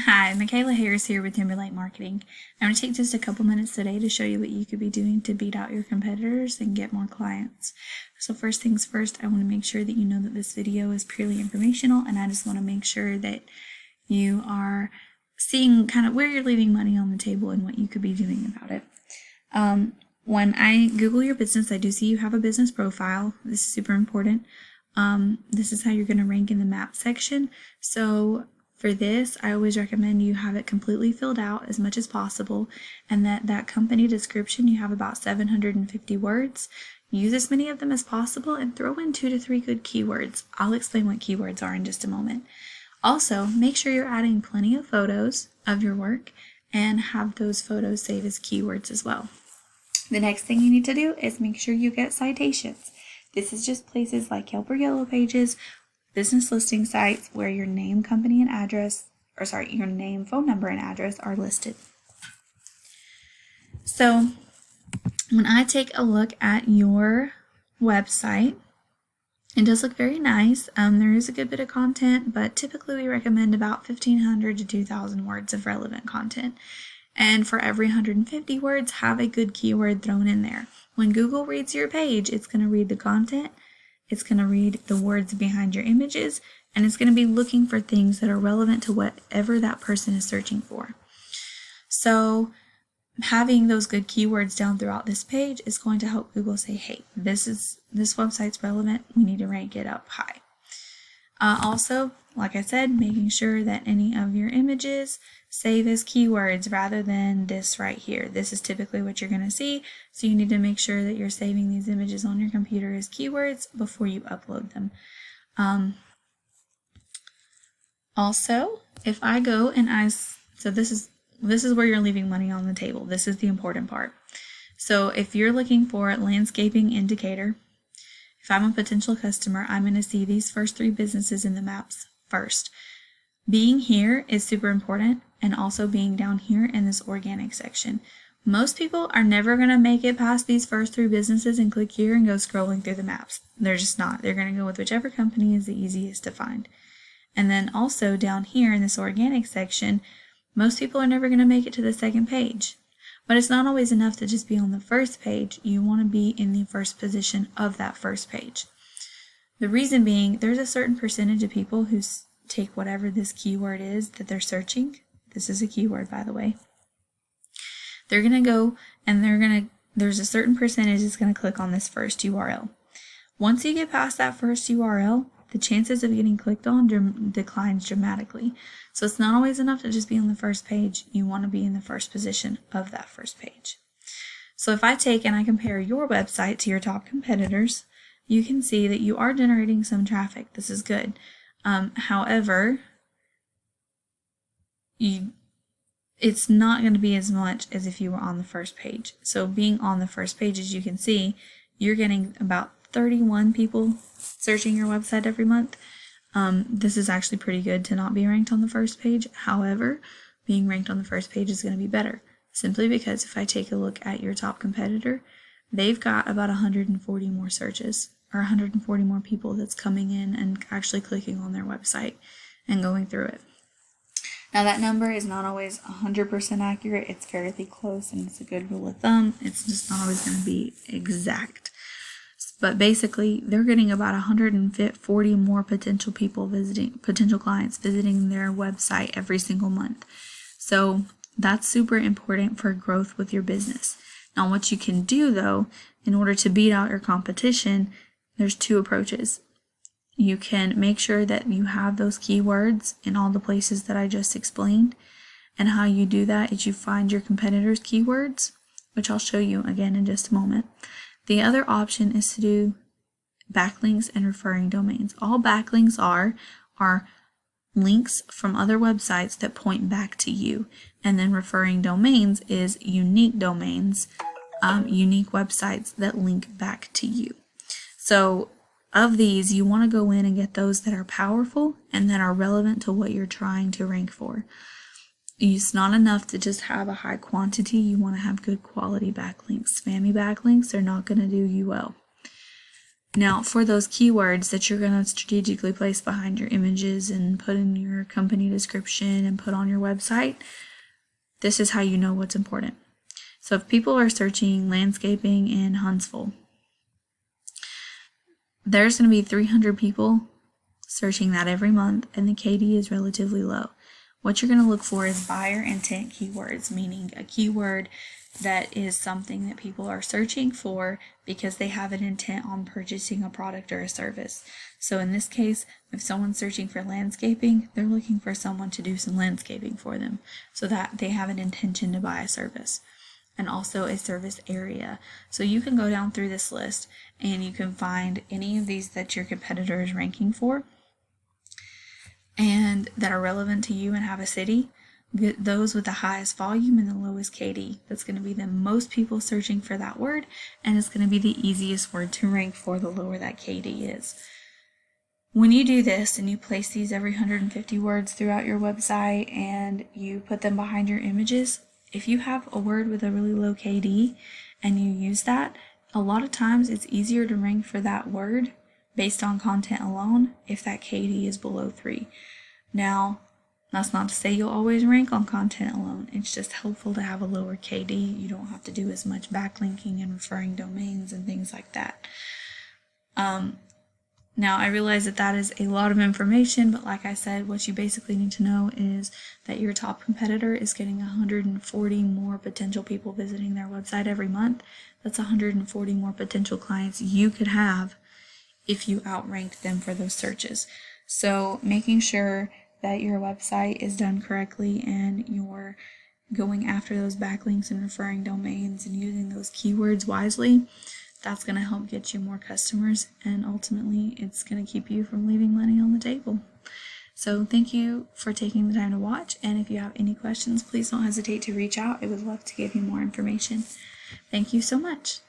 Hi, Michaela Harris here with Timberlake Marketing. I'm going to take just a couple minutes today to show you what you could be doing to beat out your competitors and get more clients. So first things first, I want to make sure that you know that this video is purely informational, and I just want to make sure that you are seeing kind of where you're leaving money on the table and what you could be doing about it. When I Google your business, I do see you have a business profile. This is super important. This is how you're going to rank in the map section. So for this, I always recommend you have it completely filled out as much as possible, and that company description, you have about 750 words. Use as many of them as possible and throw in 2 to 3 good keywords. I'll explain what keywords are in just a moment. Also, make sure you're adding plenty of photos of your work and have those photos save as keywords as well. The next thing you need to do is make sure you get citations. This is just places like Yelp or Yellow Pages, business listing sites where your name, company, and address, your name, phone number, and address are listed. So when I take a look at your website, it does look very nice. There is a good bit of content, but typically we recommend about 1,500 to 2,000 words of relevant content. And for every 150 words, have a good keyword thrown in there. When Google reads your page, it's going to read the content, it's going to read the words behind your images, and it's going to be looking for things that are relevant to whatever that person is searching for. So having those good keywords down throughout this page is going to help Google say, hey, this website's relevant, we need to rank it up high. Also, like I said, making sure that any of your images save as keywords rather than this right here. This is typically what you're going to see, so you need to make sure that you're saving these images on your computer as keywords before you upload them. Also, if I go and so this is where you're leaving money on the table. This is the important part. So if you're looking for landscaping in Decatur, if I'm a potential customer, I'm going to see these first 3 businesses in the maps first. Being here is super important, and also being down here in this organic section. Most people are never going to make it past these first 3 businesses and click here and go scrolling through the maps. They're just not. They're going to go with whichever company is the easiest to find. And then also down here in this organic section, most people are never going to make it to the second page. But it's not always enough to just be on the first page. You want to be in the first position of that first page. The reason being, there's a certain percentage of people who take whatever this keyword is that they're searching. This is a keyword, by the way. They're going to go and there's a certain percentage that's going to click on this first URL. Once you get past that first URL, the chances of getting clicked on declines dramatically. So it's not always enough to just be on the first page. You want to be in the first position of that first page. So if I take and I compare your website to your top competitors, you can see that you are generating some traffic. This is good. However, it's not going to be as much as if you were on the first page. So being on the first page, as you can see, you're getting about 31 people searching your website every month. This is actually pretty good to not be ranked on the first page. However, being ranked on the first page is going to be better, simply because if I take a look at your top competitor, they've got about 140 more searches, or 140 more people that's coming in and actually clicking on their website and going through it. Now that number is not always 100% accurate. It's fairly close, and it's a good rule of thumb. It's just not always going to be exact. But basically, they're getting about 140 more potential clients visiting their website every single month. So that's super important for growth with your business. Now, what you can do, though, in order to beat out your competition, there's 2 approaches. You can make sure that you have those keywords in all the places that I just explained. And how you do that is you find your competitors' keywords, which I'll show you again in just a moment. The other option is to do backlinks and referring domains. All backlinks are links from other websites that point back to you. And then referring domains is unique domains, unique websites that link back to you. So of these, you want to go in and get those that are powerful and that are relevant to what you're trying to rank for. It's not enough to just have a high quantity. You want to have good quality backlinks. Spammy backlinks are not going to do you well. Now, for those keywords that you're going to strategically place behind your images and put in your company description and put on your website, this is how you know what's important. So if people are searching landscaping in Huntsville, there's going to be 300 people searching that every month, and the KD is relatively low. What you're going to look for is buyer intent keywords, meaning a keyword that is something that people are searching for because they have an intent on purchasing a product or a service. So in this case, if someone's searching for landscaping, they're looking for someone to do some landscaping for them so that they have an intention to buy a service. And also a service area. So you can go down through this list and you can find any of these that your competitor is ranking for and that are relevant to you and have a city. Get those with the highest volume and the lowest KD. That's going to be the most people searching for that word, and it's going to be the easiest word to rank for the lower that KD is. When you do this and you place these every 150 words throughout your website and you put them behind your images, if you have a word with a really low KD and you use that, a lot of times it's easier to rank for that word based on content alone if that KD is below 3. Now, that's not to say you'll always rank on content alone. It's just helpful to have a lower KD. You don't have to do as much backlinking and referring domains and things like that. Now, I realize that that is a lot of information, but like I said, what you basically need to know is that your top competitor is getting 140 more potential people visiting their website every month. That's 140 more potential clients you could have if you outranked them for those searches. So making sure that your website is done correctly and you're going after those backlinks and referring domains and using those keywords wisely, that's going to help get you more customers, and ultimately it's going to keep you from leaving money on the table. So thank you for taking the time to watch, and if you have any questions, please don't hesitate to reach out. I would love to give you more information. Thank you so much.